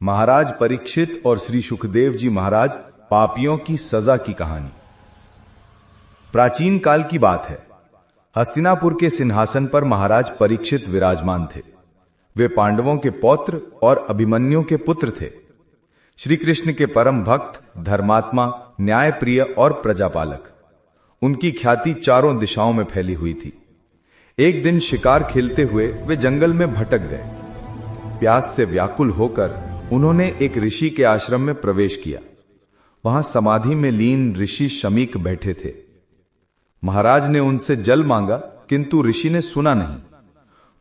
महाराज परीक्षित और श्री सुखदेव जी महाराज पापियों की सजा की कहानी। प्राचीन काल की बात है। हस्तिनापुर के सिंहासन पर महाराज परीक्षित विराजमान थे। वे पांडवों के पौत्र और अभिमन्यु के पुत्र थे। श्री कृष्ण के परम भक्त, धर्मात्मा, न्यायप्रिय और प्रजापालक। उनकी ख्याति चारों दिशाओं में फैली हुई थी। एक दिन शिकार खेलते हुए वे जंगल में भटक गए। प्यास से व्याकुल होकर उन्होंने एक ऋषि के आश्रम में प्रवेश किया। वहां समाधि में लीन ऋषि शमीक बैठे थे। महाराज ने उनसे जल मांगा, किंतु ऋषि ने सुना नहीं।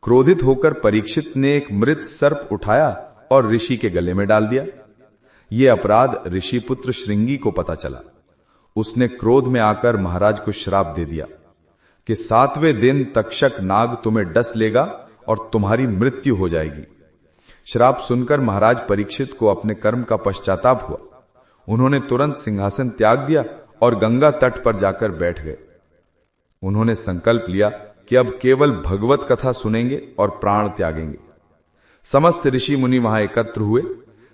क्रोधित होकर परीक्षित ने एक मृत सर्प उठाया और ऋषि के गले में डाल दिया। यह अपराध ऋषि पुत्र श्रृंगी को पता चला। उसने क्रोध में आकर महाराज को श्राप दे दिया कि 7वें दिन तक्षक नाग तुम्हें डस लेगा और तुम्हारी मृत्यु हो जाएगी। श्राप सुनकर महाराज परीक्षित को अपने कर्म का पश्चाताप हुआ। उन्होंने तुरंत सिंहासन त्याग दिया और गंगा तट पर जाकर बैठ गए। उन्होंने संकल्प लिया कि अब केवल भगवत कथा सुनेंगे और प्राण त्यागेंगे। समस्त ऋषि मुनि वहां एकत्र हुए।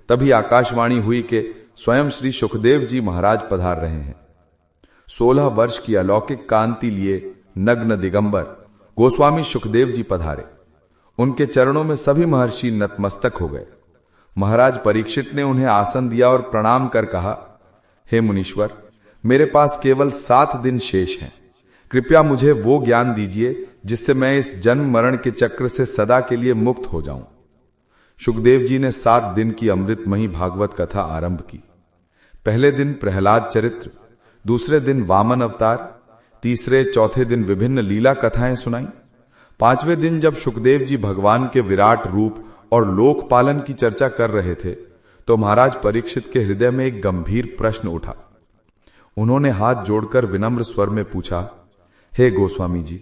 तभी आकाशवाणी हुई कि स्वयं श्री सुखदेव जी महाराज पधार रहे हैं। 16 वर्ष की अलौकिक कांति लिए नग्न दिगंबर गोस्वामी सुखदेव जी पधारे। उनके चरणों में सभी महर्षि नतमस्तक हो गए। महाराज परीक्षित ने उन्हें आसन दिया और प्रणाम कर कहा, हे मुनीश्वर, मेरे पास केवल 7 दिन शेष हैं। कृपया मुझे वो ज्ञान दीजिए जिससे मैं इस जन्म मरण के चक्र से सदा के लिए मुक्त हो जाऊं। सुखदेव जी ने 7 दिन की अमृतमयी भागवत कथा आरंभ की। पहले दिन प्रहलाद चरित्र, दूसरे दिन वामन अवतार, तीसरे चौथे दिन विभिन्न लीला कथाएं सुनाई। 5वें दिन जब सुखदेव जी भगवान के विराट रूप और लोक पालन की चर्चा कर रहे थे तो महाराज परीक्षित के हृदय में एक गंभीर प्रश्न उठा। उन्होंने हाथ जोड़कर विनम्र स्वर में पूछा, हे गोस्वामी जी,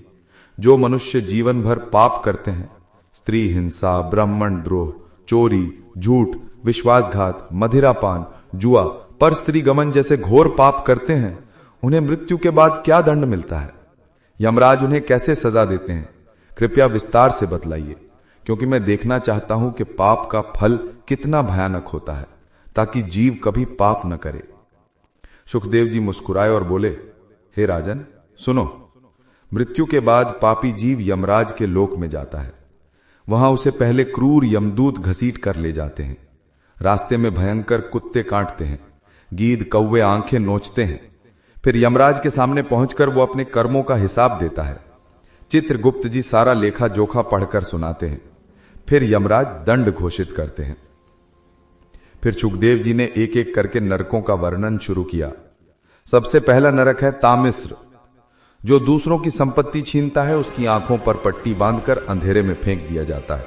जो मनुष्य जीवन भर पाप करते हैं, स्त्री हिंसा, ब्राह्मण द्रोह, चोरी, झूठ, विश्वासघात, मदिरापान, जुआ, पर स्त्री गमन जैसे घोर पाप करते हैं, उन्हें मृत्यु के बाद क्या दंड मिलता है? यमराज उन्हें कैसे सजा देते हैं? कृपया विस्तार से बतलाइए, क्योंकि मैं देखना चाहता हूं कि पाप का फल कितना भयानक होता है, ताकि जीव कभी पाप न करे। सुखदेव जी मुस्कुराए और बोले, हे राजन, सुनो। मृत्यु के बाद पापी जीव यमराज के लोक में जाता है। वहां उसे पहले क्रूर यमदूत घसीट कर ले जाते हैं। रास्ते में भयंकर कुत्ते काटते हैं, गीद कौवे आंखें नोचते हैं। फिर यमराज के सामने पहुंचकर वो अपने कर्मों का हिसाब देता है। चित्रगुप्त जी सारा लेखा जोखा पढ़कर सुनाते हैं। फिर यमराज दंड घोषित करते हैं। फिर सुखदेव जी ने एक एक करके नरकों का वर्णन शुरू किया। सबसे पहला नरक है तामिस्र। जो दूसरों की संपत्ति छीनता है, उसकी आंखों पर पट्टी बांधकर अंधेरे में फेंक दिया जाता है।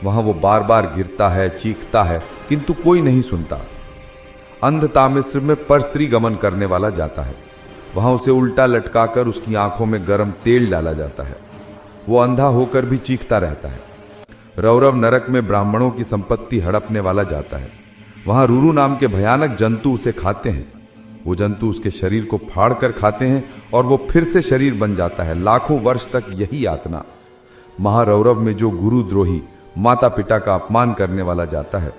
वहां वो बार बार गिरता है, चीखता है, किंतु कोई नहीं सुनता। अंध तामिस्र में पर स्त्री गमन करने वाला जाता है। वहां उसे उल्टा लटकाकर उसकी आंखों में गर्म तेल डाला जाता है। वो अंधा होकर भी चीखता रहता है। रौरव नरक में ब्राह्मणों की संपत्ति हड़पने वाला जाता है। वहां रूरू नाम के भयानक जंतु उसे खाते हैं। वो जंतु उसके शरीर को फाड़ कर खाते हैं और वो फिर से शरीर बन जाता है। लाखों वर्ष तक यही यातना। महारौरव में जो गुरुद्रोही, माता पिता का अपमान करने वाला जाता है,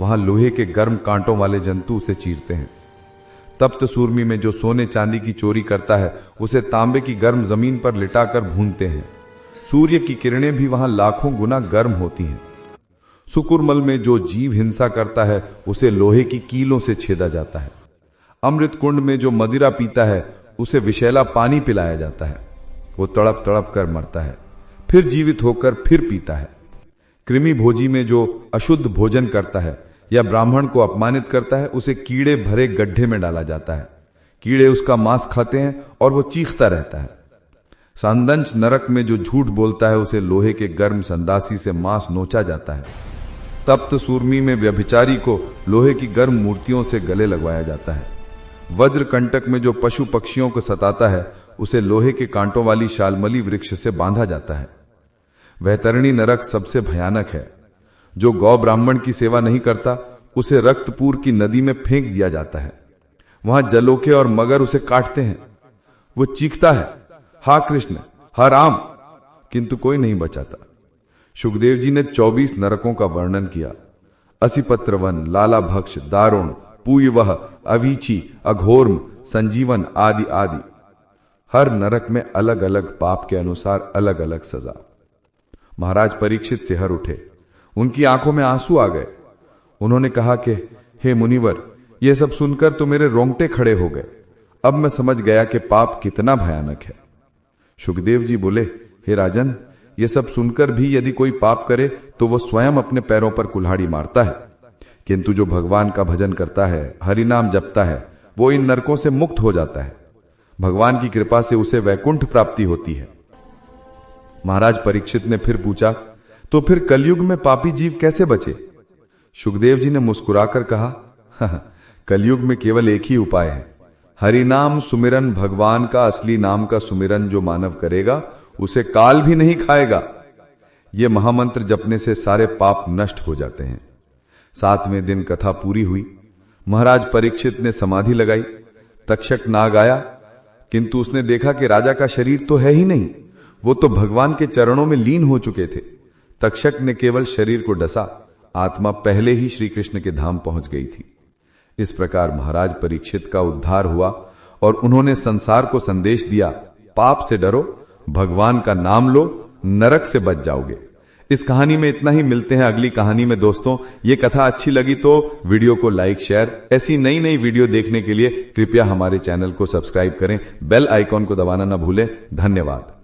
वहां लोहे के गर्म कांटों वाले जंतु उसे चीरते हैं। तप्त सूर्मी में जो सोने चांदी की चोरी करता है, उसे तांबे की गर्म जमीन पर लिटाकर भूनते हैं। सूर्य की किरणें भी वहां लाखों गुना गर्म होती हैं। सुकुरमल में जो जीव हिंसा करता है, उसे लोहे की कीलों से छेदा जाता है। अमृत कुंड में जो मदिरा पीता है, उसे विषैला पानी पिलाया जाता है। वो तड़प तड़प कर मरता है, फिर जीवित होकर फिर पीता है। कृमि भोजी में जो अशुद्ध भोजन करता है या ब्राह्मण को अपमानित करता है, उसे कीड़े भरे गड्ढे में डाला जाता है। कीड़े उसका मांस खाते हैं और वो चीखता रहता है। सांदंश नरक में जो झूठ बोलता है, उसे लोहे के गर्म संदासी से मांस नोचा जाता है। तप्त सूर्मी में व्यभिचारी को लोहे की गर्म मूर्तियों से गले लगवाया जाता है। वज्र कंटक में जो पशु पक्षियों को सताता है, उसे लोहे के कांटों वाली शालमली वृक्ष से बांधा जाता है। वैतरणी नरक सबसे भयानक है। जो गौ ब्राह्मण की सेवा नहीं करता, उसे रक्तपूर की नदी में फेंक दिया जाता है। वहां जलोके और मगर उसे काटते हैं। वो चीखता है, हा कृष्ण, हा राम, किंतु कोई नहीं बचाता। सुखदेव जी ने 24 नरकों का वर्णन किया। असिपत्रवन, लालाभक्ष, दारुण, पूयवह, अवीची, अघोर्म, संजीवन आदि आदि। हर नरक में अलग अलग पाप के अनुसार अलग अलग सजा। महाराज परीक्षित सिहर उठे, उनकी आंखों में आंसू आ गए। उन्होंने कहा कि हे मुनिवर, यह सब सुनकर तो मेरे रोंगटे खड़े हो गए। अब मैं समझ गया कि पाप कितना भयानक है। सुखदेव जी बोले, हे राजन, यह सब सुनकर भी यदि कोई पाप करे तो वह स्वयं अपने पैरों पर कुल्हाड़ी मारता है, किंतु जो भगवान का भजन करता है, हरिनाम जपता है, वो इन नरकों से मुक्त हो जाता है। भगवान की कृपा से उसे वैकुंठ प्राप्ति होती है। महाराज परीक्षित ने फिर पूछा, तो फिर कलयुग में पापी जीव कैसे बचे? सुखदेव जी ने मुस्कुराकर कहा, कलयुग में केवल एक ही उपाय है, हरिनाम सुमिरन। भगवान का असली नाम का सुमिरन जो मानव करेगा उसे काल भी नहीं खाएगा। यह महामंत्र जपने से सारे पाप नष्ट हो जाते हैं। 7वें दिन कथा पूरी हुई। महाराज परीक्षित ने समाधि लगाई। तक्षक नाग आया, किंतु उसने देखा कि राजा का शरीर तो है ही नहीं, वो तो भगवान के चरणों में लीन हो चुके थे। तक्षक ने केवल शरीर को डसा, आत्मा पहले ही श्री कृष्ण के धाम पहुंच गई थी। इस प्रकार महाराज परीक्षित का उद्धार हुआ और उन्होंने संसार को संदेश दिया, पाप से डरो, भगवान का नाम लो, नरक से बच जाओगे। इस कहानी में इतना ही। मिलते हैं अगली कहानी में। दोस्तों, ये कथा अच्छी लगी तो वीडियो को लाइक, शेयर। ऐसी नई नई वीडियो देखने के लिए कृपया हमारे चैनल को सब्सक्राइब करें, बेल आइकॉन को दबाना न भूलें। धन्यवाद।